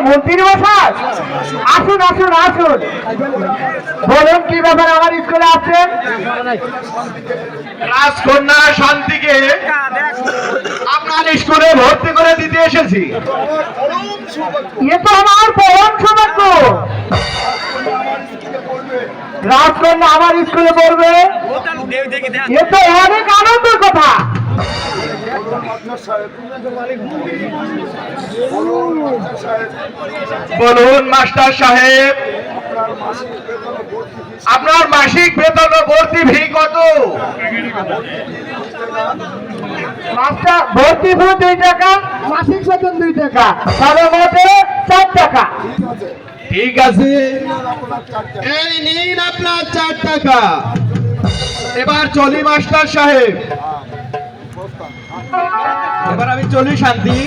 মন্ত্রী মশাই, আসুন আসুন আসুন, বলুন কি ব্যাপার আমার স্কুলে আসছেন? রাজকন্যা শান্তিকে আপনার স্কুলে ভর্তি করে দিতে এসেছি। এ তো আমার পরম সৌভাগ্য। রাজকন্যা আমার স্কুলে পড়বে, এ তো অনেক আনন্দের কথা। বলুন মাস্টার সাহেব, আপনার মাসিক বেতন ও ভর্তি ফি কত? মাস্টার ভর্তি ফি 2 টাকা, মাসিক বেতন 2 টাকা, তাহলে মোটে 4 টাকা। ঠিক আছে, এই নিন আপনার 4 টাকা। এবার চলি মাস্টার সাহেব, এবার আমি চলি শান্তি।